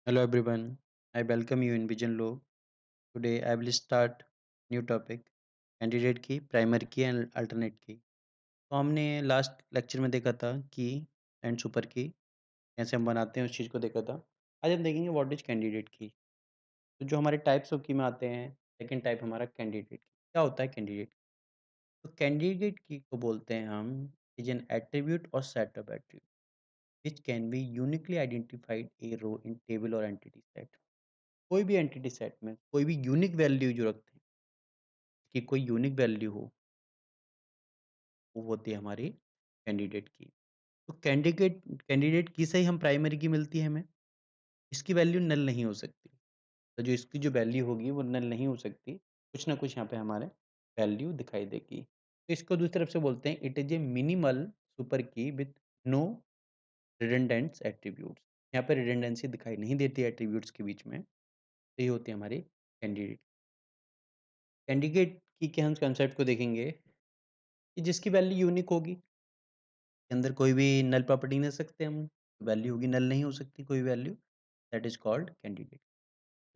Hello everyone, I welcome you in Vision Law. Today I will start new topic candidate की primary की and alternate की। तो हमने last lecture में देखा था की एंड सुपर की कैसे हम बनाते हैं उस चीज़ को देखा था। आज हम देखेंगे व्हाट इज कैंडिडेट की। तो जो हमारे टाइप्स ऑफ की में आते हैं, सेकंड टाइप हमारा कैंडिडेट की। क्या होता है कैंडिडेट? तो कैंडिडेट की को बोलते हैं हम इज एन एट्रीब्यूट और set of attribute which can be uniquely identified A row in table और एंटिटी सेट। कोई भी एंटिटी सेट में कोई भी यूनिक वैल्यू जो रखते हैं कि कोई यूनिक वैल्यू हो, वो होती है हमारी कैंडिडेट की। तो कैंडिडेट कैंडिडेट की से ही हम प्राइमरी की मिलती है हमें। इसकी वैल्यू नल नहीं हो सकती। तो जो इसकी जो वैल्यू होगी वो नल नहीं हो सकती। कुछ ना कुछ यहाँ पे हमारे वैल्यू दिखाई देगी। तो इसको दूसरी तरफ से बोलते हैं it is a minimal super की विथ नो रिडंडेंट्स एट्रीब्यूट्स। यहाँ पे रिडंडेंसी दिखाई नहीं देती एट्रीब्यूट्स के बीच में। तो ये होती है हमारी कैंडिडेट। कैंडिडेट की के हम कंसेप्ट को देखेंगे कि जिसकी वैल्यू यूनिक होगी, के अंदर कोई भी नल प्रॉपर्टी नहीं रख सकते हम, वैल्यू होगी नल नहीं हो सकती कोई value, that is called candidate.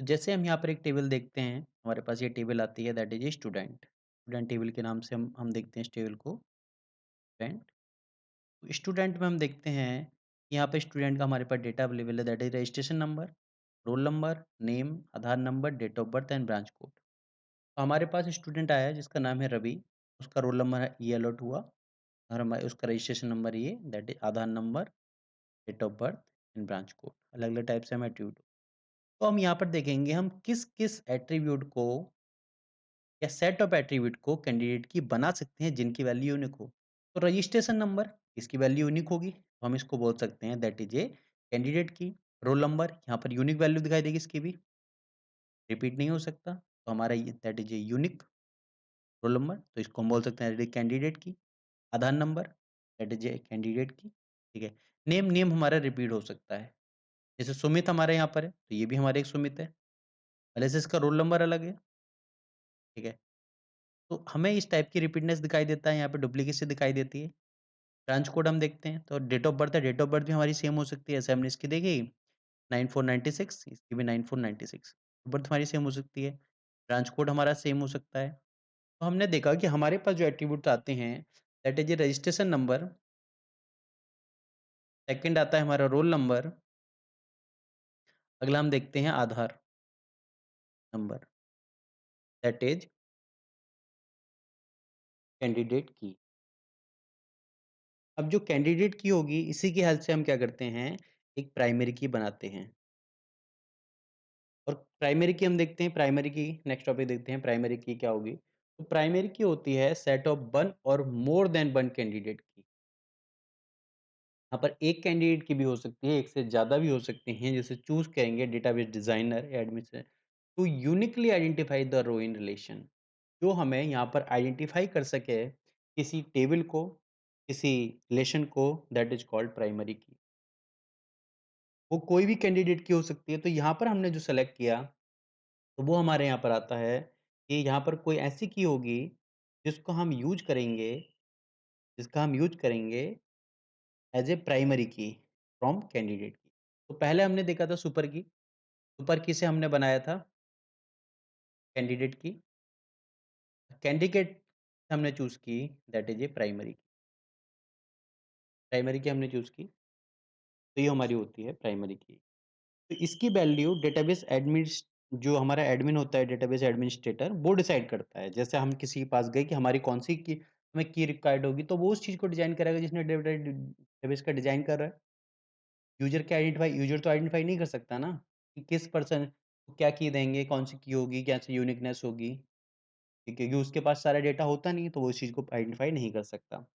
तो जैसे हम यहाँ पर एक टेबल देखते हैं, हमारे पास ये टेबल आती है that is student. Student table के नाम से हम देखते हैं इस टेबल को स्टूडेंट। तो स्टूडेंट में हम देखते हैं यहाँ पे स्टूडेंट का हमारे पास डेटा अवेलेबल है that is registration number, roll number, name, Aadhaar number, date of birth and branch code. तो हमारे पास स्टूडेंट आया है जिसका नाम है रवि, उसका रोल नंबर ये अलॉट हुआ और हमारे उसका रजिस्ट्रेशन नंबर ये that is Aadhaar number, date of birth and branch code. अलग अलग टाइप से हम एट्रीब्यूट। तो हम यहाँ पर देखेंगे हम किस किस एट्रीब्यूट को या सेट ऑफ एट्रीब्यूट को कैंडिडेट की बना सकते हैं जिनकी वैल्यू यूनिक हो। तो रजिस्ट्रेशन नंबर इसकी वैल्यू यूनिक होगी तो हम इसको बोल सकते हैं दैट इज ए कैंडिडेट की। रोल नंबर यहाँ पर यूनिक वैल्यू दिखाई देगी, इसकी भी रिपीट नहीं हो सकता, तो हमारा that is a unique roll number, तो इसको हम बोल सकते हैं कैंडिडेट की। Aadhaar number that is a candidate की। ठीक है। नेम नेम हमारा रिपीट हो सकता है, जैसे सुमित हमारे यहाँ पर है तो ये भी हमारे एक सुमित है, भले से इसका रोल नंबर अलग है। ठीक है। तो हमें इस टाइप की रिपीटनेस दिखाई देता है, यहाँ पे डुप्लीकेसी दिखाई देती है। ब्रांच कोड हम देखते हैं तो डेट ऑफ बर्थ है, डेट ऑफ बर्थ भी हमारी सेम हो सकती है, ऐसे हमने इसकी देखी 9496, इसकी भी 9496 बर्थ हमारी सेम हो सकती है। ब्रांच कोड हमारा सेम हो सकता है। तो हमने देखा कि हमारे पास जो एट्रीब्यूट आते हैं that is A registration number, second आता है हमारा रोल नंबर, अगला हम देखते हैं आधार नंबर दैट इज कैंडिडेट की। अब जो कैंडिडेट की होगी इसी की हेल्प से हम क्या करते हैं, एक प्राइमरी की बनाते हैं। और प्राइमरी की हम देखते हैं, प्राइमरी की नेक्स्ट टॉपिक देखते हैं प्राइमरी की क्या होगी। तो प्राइमरी की होती है सेट ऑफ वन और मोर देन वन कैंडिडेट की। यहाँ पर एक कैंडिडेट की भी हो सकती है, एक से ज़्यादा भी हो सकते हैं, जैसे चूज करेंगे database designer admission to uniquely identify the row in relation. जो हमें यहाँ पर आइडेंटिफाई कर सके किसी टेबल को, किसी रिलेशन को, दैट इज कॉल्ड प्राइमरी की। वो कोई भी कैंडिडेट की हो सकती है। तो यहाँ पर हमने जो सेलेक्ट किया तो वो हमारे यहाँ पर आता है कि यहाँ पर कोई ऐसी की होगी जिसको हम यूज करेंगे, जिसका हम यूज करेंगे एज ए प्राइमरी की फ्रॉम कैंडिडेट की। तो पहले हमने देखा था सुपर की, सुपर की से हमने बनाया था कैंडिडेट की। कैंडिडेट हमने चूज की दैट इज ए प्राइमरी की। प्राइमरी की हमने चूज की तो ये हमारी होती है प्राइमरी की। तो इसकी वैल्यू डेटाबेस एडमिनिस्ट जो हमारा एडमिन होता है, डेटाबेस एडमिनिस्ट्रेटर, वो डिसाइड करता है। जैसे हम किसी के पास गए कि हमारी कौन सी की हमें की रिक्वायर्ड होगी तो वो उस चीज़ को डिज़ाइन करेगा जिसने डेटाबेस का डिज़ाइन कर रहा है। यूज़र के आइडेंटिफाई यूज़र तो आइडेंटिफाई नहीं कर सकता ना कि किस पर्सन को क्या की देंगे, कौन सी की होगी, कैसी यूनिकनेस होगी। ठीक है, क्योंकि उसके पास सारा डेटा होता नहीं है तो वो इस चीज़ को आइडेंटिफाई नहीं कर सकता।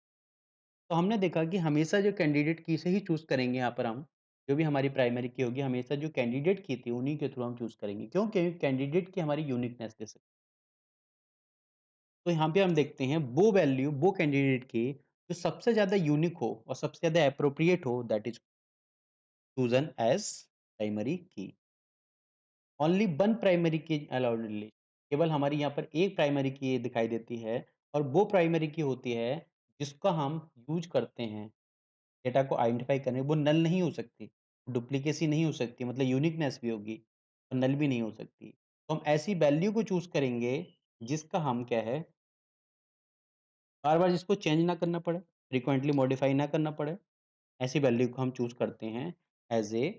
तो हमने देखा कि हमेशा जो कैंडिडेट की से ही चूज़ करेंगे यहाँ पर हम, जो भी हमारी प्राइमरी की होगी हमेशा जो कैंडिडेट की थी उन्हीं के थ्रू हम चूज़ करेंगे। क्यों? क्योंकि कैंडिडेट की हमारी यूनिकनेस दे सकते। तो यहाँ पे हम देखते हैं वो वैल्यू वो कैंडिडेट की जो सबसे ज़्यादा यूनिक हो और सबसे ज़्यादा एप्रोप्रिएट हो that is chosen as primary की। ओनली वन प्राइमरी की अलाउड रिलेशन, केवल हमारी यहाँ पर एक प्राइमरी की दिखाई देती है और वो प्राइमरी की होती है जिसका हम यूज़ करते हैं डेटा को आइडेंटिफाई करने, वो नल नहीं हो सकती। डुप्लीकेसी नहीं हो सकती, मतलब यूनिकनेस भी होगी और नल भी नहीं हो सकती। तो हम ऐसी वैल्यू को चूज़ करेंगे जिसका हम क्या है, बार-बार जिसको चेंज ना करना पड़े, फ्रीक्वेंटली मॉडिफाई ना करना पड़े, ऐसी वैल्यू को हम चूज़ करते हैं एज़ ए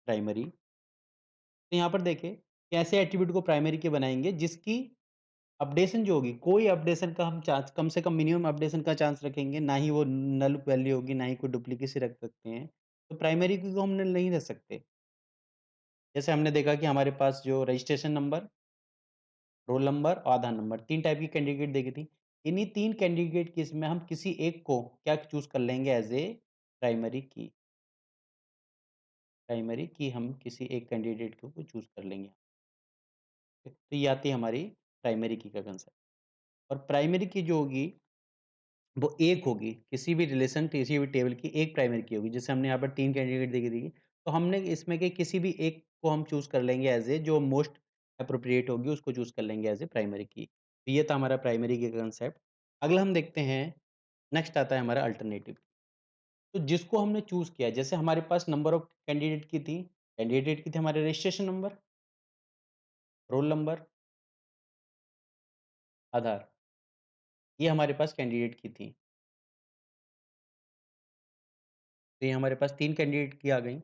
प्राइमरी। तो यहाँ पर देखें कि ऐसे एट्रिब्यूट को प्राइमरी के बनाएँगे जिसकी अपडेशन जो होगी, कोई अपडेशन का हम चांस कम से कम मिनिमम अपडेशन का चांस रखेंगे, ना ही वो नल वैल्यू होगी, ना ही कोई डुप्लीकेसी रख सकते हैं। तो प्राइमरी की को हम नल नहीं रख सकते। जैसे हमने देखा कि हमारे पास जो रजिस्ट्रेशन नंबर, रोल नंबर और आधार नंबर 3 टाइप की कैंडिडेट देखी थी। इन्हीं 3 कैंडिडेट केस में हम किसी एक को क्या चूज़ कर लेंगे एज़ ए प्राइमरी की। प्राइमरी की हम किसी एक कैंडिडेट को चूज़ कर लेंगे। तो ये आती है हमारी प्राइमरी की का कंसेप्ट। और प्राइमरी की जो होगी वो एक होगी, किसी भी रिलेशन, किसी भी टेबल की एक प्राइमरी की होगी। जैसे हमने यहाँ पर 3 कैंडिडेट देखी थी, तो हमने इसमें के किसी भी एक को हम चूज़ कर लेंगे एज़ ए जो मोस्ट एप्रोप्रिएट होगी उसको चूज़ कर लेंगे एज़ ए प्राइमरी की। तो ये था हमारा प्राइमरी की कांसेप्ट। अगला हम देखते हैं, नेक्स्ट आता है हमारा अल्टरनेटिव। तो जिसको हमने चूज़ किया, जैसे हमारे पास नंबर ऑफ कैंडिडेट की थी हमारे रजिस्ट्रेशन नंबर, रोल नंबर, आधार, ये हमारे पास कैंडिडेट की थी। तो ये हमारे पास 3 कैंडिडेट की आ गई।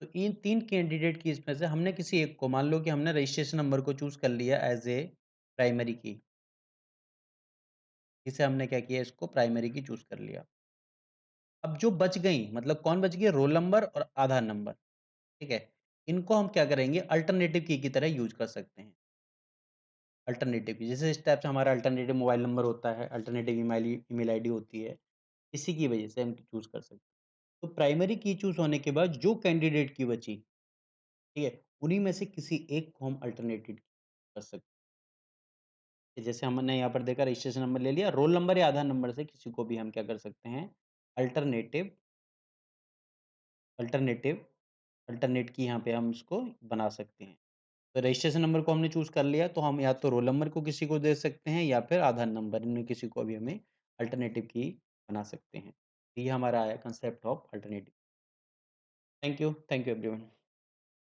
तो इन 3 कैंडिडेट की इसमें से हमने किसी एक को, मान लो कि हमने रजिस्ट्रेशन नंबर को चूज़ कर लिया एज़ ए प्राइमरी की। इसे हमने क्या किया, इसको प्राइमरी की चूज़ कर लिया। अब जो बच गई, मतलब कौन बच गई? रोल नंबर और आधार नंबर, ठीक है? इनको हम क्या करेंगे, अल्टरनेटिव की तरह यूज़ कर सकते हैं। अल्टरनेटिव की, जैसे इस टाइप से हमारा अल्टरनेटिव मोबाइल नंबर होता है, अल्टरनेटिव ईमेल ईमेल आईडी होती है, इसी की वजह से हम चूज़ कर सकते हैं। तो प्राइमरी की चूज़ होने के बाद जो कैंडिडेट की बची, ठीक है? उन्हीं में से किसी एक को हम अल्टरनेटिव कर सकते हैं। जैसे हमने यहाँ पर देखा, रजिस्ट्रेशन नंबर ले लिया, रोल नंबर या आधार नंबर से किसी को भी हम क्या कर सकते हैं, अल्टरनेटिव अल्टरनेटिव अल्टरनेट की यहाँ पे हम इसको बना सकते हैं। तो रजिस्ट्रेशन नंबर को हमने चूज़ कर लिया, तो हम या तो रोल नंबर को किसी को दे सकते हैं या फिर आधार नंबर, इनमें किसी को भी हमें अल्टरनेटिव की बना सकते हैं। तो ये हमारा आया concept of alternative. Thank you everyone.